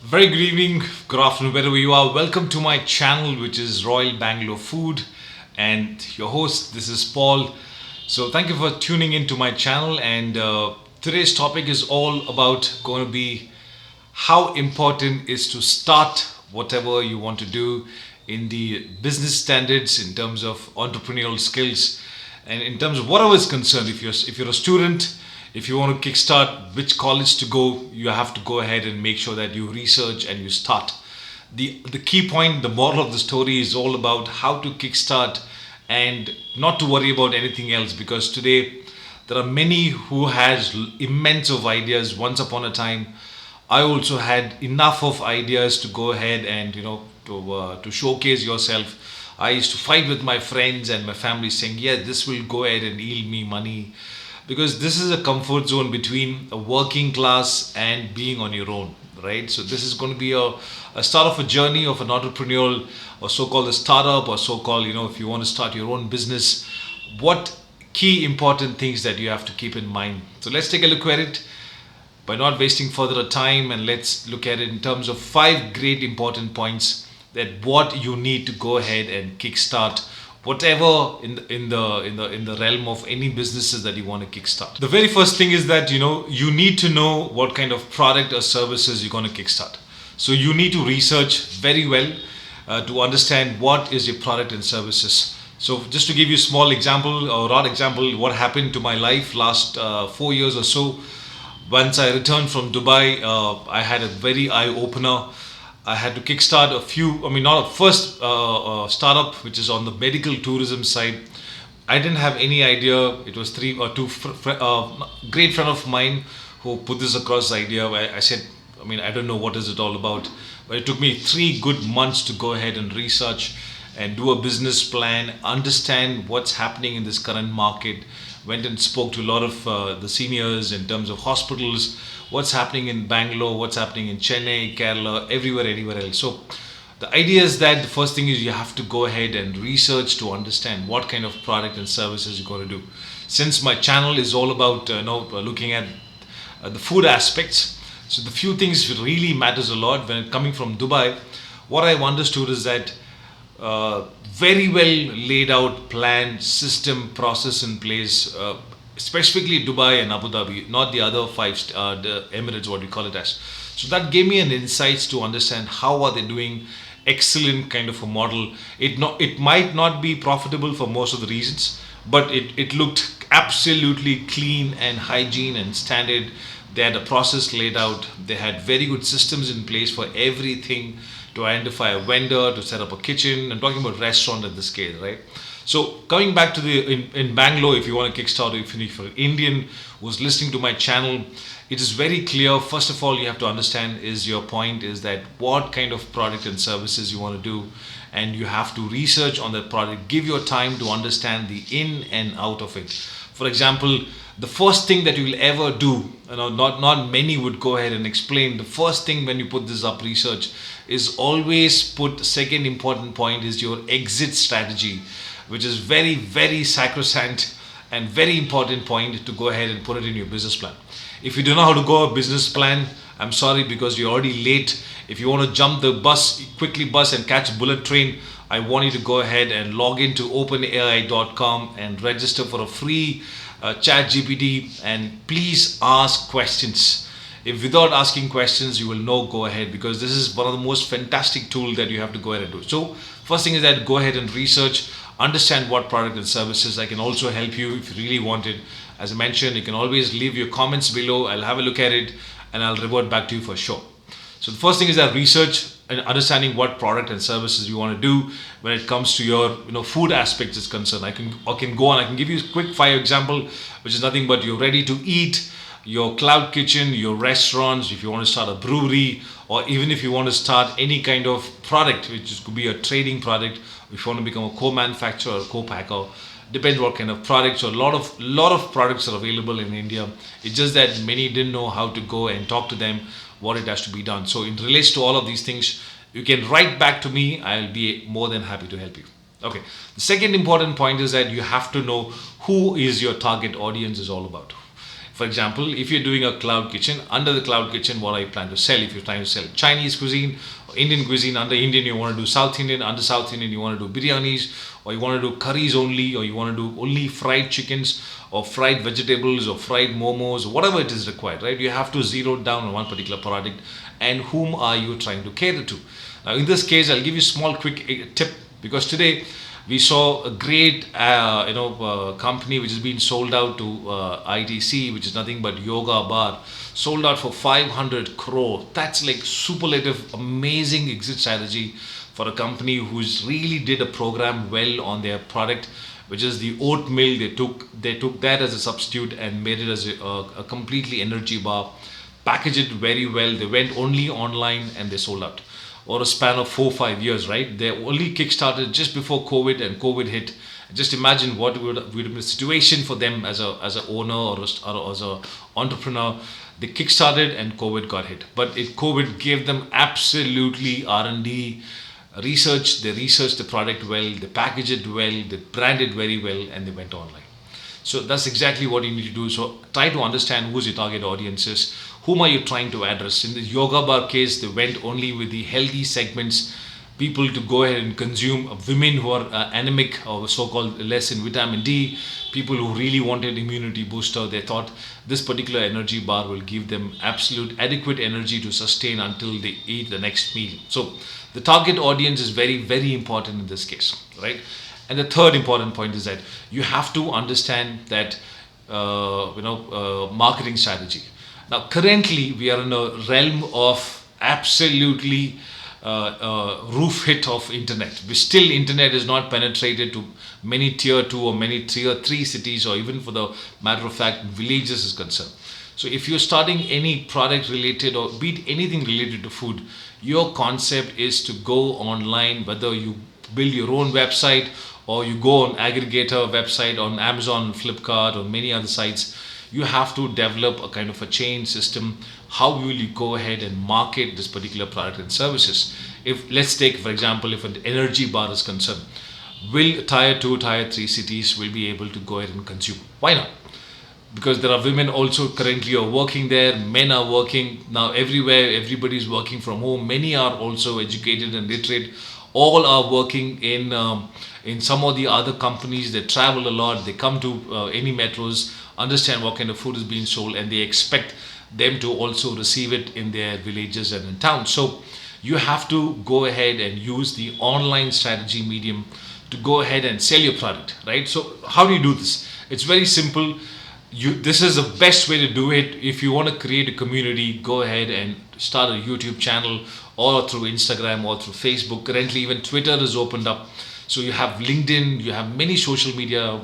Very good evening, good afternoon, wherever you are. Welcome to my channel, which is Royal Bangalore Food, and your host. This is Paul. So, thank you for tuning into my channel. And today's topic is all about going to be how important is to start whatever you want to do in the business standards, in terms of entrepreneurial skills, and in terms of whatever is concerned. If you're a student, if you want to kickstart which college to go, you have to go ahead and make sure that you research and you start. The key point, the moral of the story is all about how to kickstart and not to worry about anything else, because today there are many who has immense of ideas. Once upon a time, I also had enough of ideas to go ahead and to showcase yourself. I used to fight with my friends and my family, saying, "Yeah, this will go ahead and yield me money," because this is a comfort zone between a working class and being on your own, right? So this is going to be a start of a journey of an entrepreneurial, or so-called a startup, or so-called, if you want to start your own business, what key important things that you have to keep in mind. So let's take a look at it by not wasting further time, and let's look at it in terms of five great important points that what you need to go ahead and kickstart whatever in the realm of any businesses that you want to kickstart. The very first thing is that you need to know what kind of product or services you're going to kickstart. So you need to research very well to understand what is your product and services. So just to give you a small example or odd example, what happened to my life last 4 years or so. Once I returned from Dubai, I had a very eye opener. I had to kickstart a few. I mean, not a first startup, which is on the medical tourism side. I didn't have any idea. It was three or two great friend of mine who put this across the idea. I said, I mean, I don't know what is it all about, but it took me 3 good months to go ahead and research and do a business plan, understand what's happening in this current market. Went and spoke to a lot of the seniors in terms of hospitals, what's happening in Bangalore, what's happening in Chennai, Kerala, everywhere, anywhere else. So the idea is that the first thing is you have to go ahead and research to understand what kind of product and services you're going to do. Since my channel is all about looking at the food aspects, so the few things really matters a lot when coming from Dubai. What I've understood is that very well laid out plan, system, process in place, specifically Dubai and Abu Dhabi, not the other the Emirates, what we call it as. So that gave me an insights to understand how are they doing. Excellent kind of a model. It might not be profitable for most of the reasons, but it looked absolutely clean and hygiene and standard. They had a process laid out. They had very good systems in place for everything, to identify a vendor, to set up a kitchen. I'm talking about restaurant at this scale, right? So coming back to in Bangalore, if you want to kickstart, if you're an Indian who's listening to my channel, it is very clear. First of all, you have to understand is your point is that what kind of product and services you want to do, and you have to research on that product. Give your time to understand the in and out of it. For example, the first thing that you will ever do, not many would go ahead and explain. The first thing when you put this up research is always put second important point is your exit strategy, which is very, very sacrosanct and very important point to go ahead and put it in your business plan. If you don't know how to go a business plan, I'm sorry, because you're already late. If you want to jump the bus, quickly bus and catch a bullet train, I want you to go ahead and log into openai.com and register for a free chat GPT, and please ask questions. If without asking questions you will know, go ahead, because this is one of the most fantastic tool that you have to go ahead and do. So first thing is that go ahead and research, understand what product and services. I can also help you if you really want it. As I mentioned, you can always leave your comments below. I'll have a look at it and I'll revert back to you for sure. So the first thing is that research and understanding what product and services you want to do when it comes to your food aspects is concerned. I can go on. I can give you a quick fire example, which is nothing but you're ready to eat, your cloud kitchen, your restaurants. If you want to start a brewery, or even if you want to start any kind of product, which could be a trading product, if you want to become a co-manufacturer or co-packer, depends what kind of products. So a lot of products are available in India. It's just that many didn't know how to go and talk to them what it has to be done. So in relation to all of these things, you can write back to me. I'll be more than happy to help you. Okay. The second important point is that you have to know who is your target audience is all about. For example, if you're doing a cloud kitchen, under the cloud kitchen, what are you plan to sell? If you're trying to sell Chinese cuisine, or Indian cuisine, under Indian you want to do South Indian, under South Indian you want to do biryanis, or you want to do curries only, or you want to do only fried chickens, or fried vegetables, or fried momos, whatever it is required, right? You have to zero down on one particular product, and whom are you trying to cater to? Now, in this case, I'll give you a small quick tip, because today we saw a great company which has been sold out to ITC, which is nothing but Yoga Bar, sold out for 500 crore. That's like superlative, amazing exit strategy for a company who's really did a program well on their product, which is the oatmeal. They took that as a substitute and made it as a completely energy bar, packaged it very well. They went only online and they sold out over a span of 4 5 years, right? They only kickstarted just before COVID, and COVID hit. Just imagine what would be the situation for them as a owner, or as a entrepreneur. They kickstarted and COVID got hit, but COVID gave them absolutely R&D research. They researched the product well, they packaged it well, they branded very well, and they went online. So that's exactly what you need to do. So try to understand who's your target audience is, whom are you trying to address. In the yoga bar case, they went only with the healthy segments, people to go ahead and consume, women who are anemic or so-called less in vitamin D, people who really wanted immunity booster. They thought this particular energy bar will give them absolute adequate energy to sustain until they eat the next meal. So the target audience is very, very important in this case, right? And the third important point is that you have to understand that marketing strategy. Now, currently we are in a realm of absolutely roof hit of internet. We still internet is not penetrated to many tier 2 or many tier 3 cities, or even for the matter of fact villages is concerned. So if you're starting any product related, or be it anything related to food, your concept is to go online, whether you build your own website or you go on aggregator website on Amazon, Flipkart, or many other sites. You have to develop a kind of a chain system. How will you go ahead and market this particular product and services? If, let's take for example, if an energy bar is concerned, will tier 2, tier 3 cities will be able to go ahead and consume? Why not? Because there are women also currently are working there, men are working now everywhere, everybody's working from home, many are also educated and literate, all are working in some of the other companies. They travel a lot, they come to any metros, understand what kind of food is being sold, and they expect them to also receive it in their villages and in towns. So you have to go ahead and use the online strategy medium to go ahead and sell your product, right? So how do you do this? It's very simple. This is the best way to do it. If you want to create a community, go ahead and start a YouTube channel, or through Instagram, or through Facebook. Currently even Twitter is opened up. So you have LinkedIn, you have many social media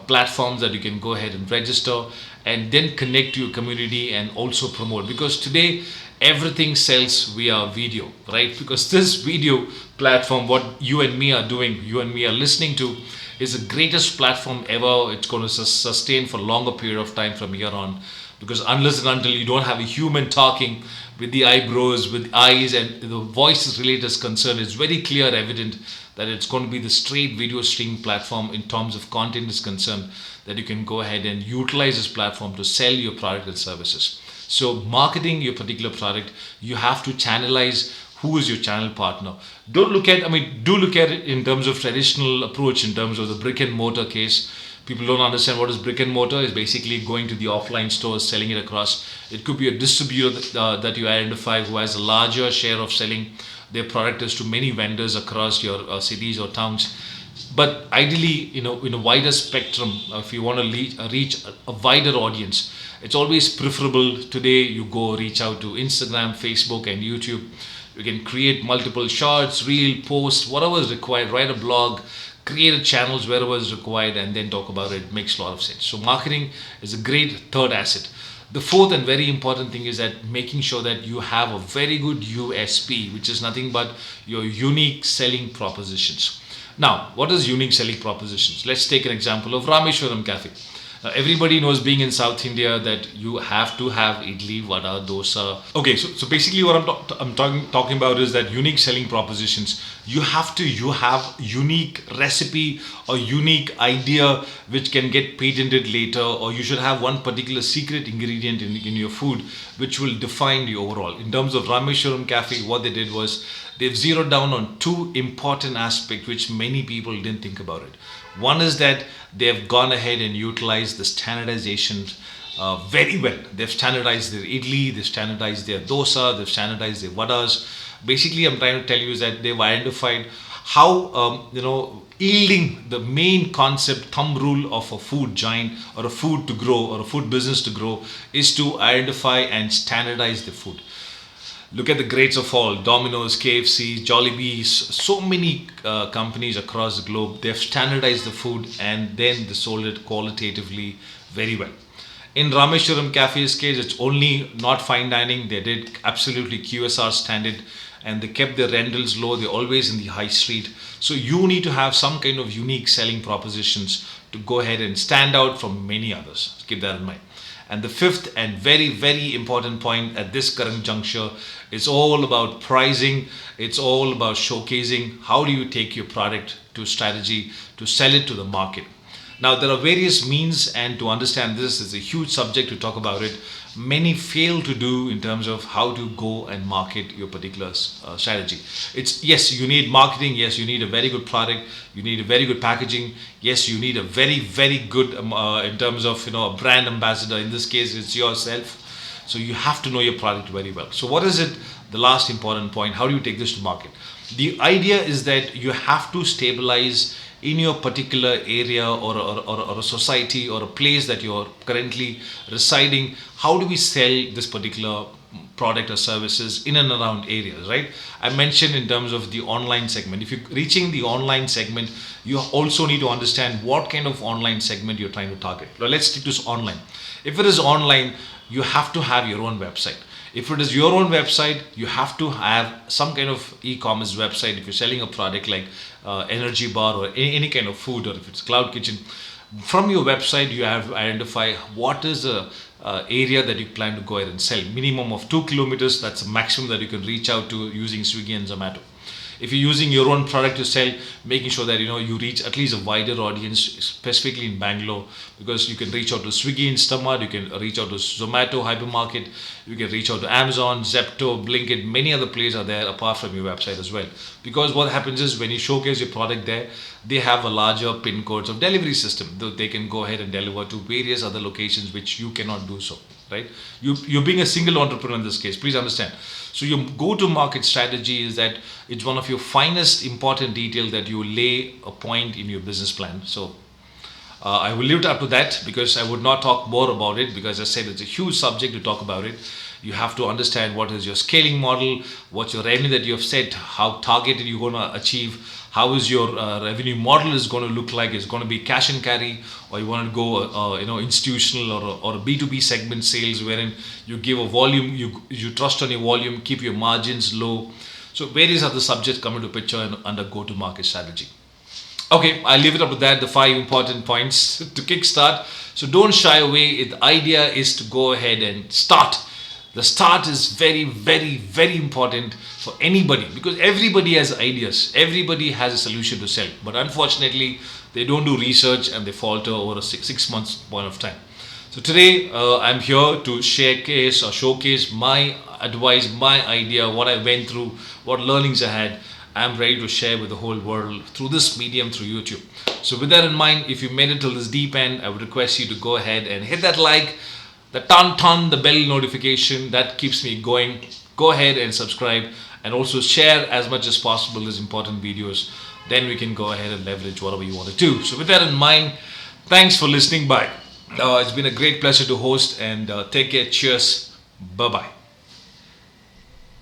platforms that you can go ahead and register, and then connect to your community and also promote. Because today everything sells via video, right? Because this video platform, what you and me are doing, you and me are listening to, is the greatest platform ever. It's going to sustain for a longer period of time from here on. Because unless and until you don't have a human talking with the eyebrows, with eyes, and the voice is related is concerned, it's very clear, evident that it's going to be the straight video streaming platform in terms of content is concerned, that you can go ahead and utilize this platform to sell your product and services. So marketing your particular product, you have to channelize who is your channel partner. Do look at it in terms of traditional approach, in terms of the brick and mortar case. People don't understand what is brick and mortar. Is basically going to the offline stores, selling it across. It could be a distributor that you identify who has a larger share of selling their product is to many vendors across your cities or towns. But ideally, in a wider spectrum, if you want to reach a wider audience, it's always preferable today you go reach out to Instagram, Facebook, and YouTube. You can create multiple shorts, reel, post, whatever is required, write a blog, create a channels wherever is required, and then talk about it. It makes a lot of sense. So marketing is a great third asset. The fourth and very important thing is that making sure that you have a very good USP, which is nothing but your unique selling propositions. Now, what is unique selling propositions? Let's take an example of Rameshwaram Cafe. Everybody knows, being in South India, that you have to have idli, vada, dosa. Okay, so basically what I'm talking about is that unique selling propositions. You have unique recipe or unique idea which can get patented later, or you should have one particular secret ingredient in your food which will define you overall. In terms of Rameshwaram Cafe, what they did was they've zeroed down on two important aspects which many people didn't think about it. One is that they've gone ahead and utilized the standardization very well. They've standardized their idli, they've standardized their dosa, they've standardized their vadas. Basically, I'm trying to tell you is that they've identified how yielding the main concept, thumb rule of a food giant or a food to grow or a food business to grow is to identify and standardize the food. Look at the greats of all: Domino's, KFC, Jollibees, so many companies across the globe. They've standardized the food and then they sold it qualitatively very well. In Rameshwaram Cafe's case, it's only not fine dining. They did absolutely QSR standard and they kept their rentals low. They're always in the high street. So you need to have some kind of unique selling propositions to go ahead and stand out from many others. Keep that in mind. And the fifth and very, very important point at this current juncture is all about pricing. It's all about showcasing how do you take your product to strategy to sell it to the market. Now, there are various means, and to understand this is a huge subject to talk about it. Many fail to do in terms of how to go and market your particular strategy. It's yes, you need marketing. Yes, you need a very good product. You need a very good packaging. Yes, you need a very, very good in terms of a brand ambassador. In this case, it's yourself. So you have to know your product very well. So what is it? The last important point: how do you take this to market? The idea is that you have to stabilize in your particular area or a society or a place that you're currently residing. How do we sell this particular product or services in and around areas, right? I mentioned in terms of the online segment. If you're reaching the online segment, you also need to understand what kind of online segment you're trying to target. Now let's stick to online. If it is online, you have to have your own website. If it is your own website, you have to have some kind of e-commerce website. If you're selling a product like energy bar or any kind of food, or if it's cloud kitchen, from your website you have to identify what is the area that you plan to go ahead and sell. Minimum of 2 kilometers, that's the maximum that you can reach out to using Swiggy and Zomato. If you're using your own product to sell, making sure that you reach at least a wider audience, specifically in Bangalore, because you can reach out to Swiggy, Instamart, you can reach out to Zomato hypermarket, you can reach out to Amazon, Zepto, Blinkit. Many other places are there apart from your website as well. Because what happens is when you showcase your product there, they have a larger pin codes of delivery system. They can go ahead and deliver to various other locations which you cannot do so. Right? You're being a single entrepreneur in this case. Please understand. So your go-to-market strategy is that it's one of your finest important detail that you lay a point in your business plan. So I will leave it up to that because I would not talk more about it because I said it's a huge subject to talk about it. You have to understand what is your scaling model, what's your revenue that you have set, how targeted you're going to achieve, how is your revenue model is going to look like. Is going to be cash and carry, or you want to go institutional or a B2B segment sales wherein you give a volume, you trust on your volume, keep your margins low. So various other subjects come into picture under go-to-market strategy. Okay, I'll leave it up to that, the 5 important points to kickstart. So don't shy away. The idea is to go ahead and start. The start is very, very, very important for anybody because everybody has ideas. Everybody has a solution to sell. But unfortunately, they don't do research and they falter over a six months point of time. So today, I'm here to showcase my advice, my idea, what I went through, what learnings I had. I'm ready to share with the whole world through this medium, through YouTube. So with that in mind, if you made it till this deep end, I would request you to go ahead and hit that like, the the bell notification that keeps me going. Go ahead and subscribe and also share as much as possible these important videos. Then we can go ahead and leverage whatever you want to do. So with that in mind, thanks for listening. Bye. It's been a great pleasure to host and take care. Cheers. Bye-bye.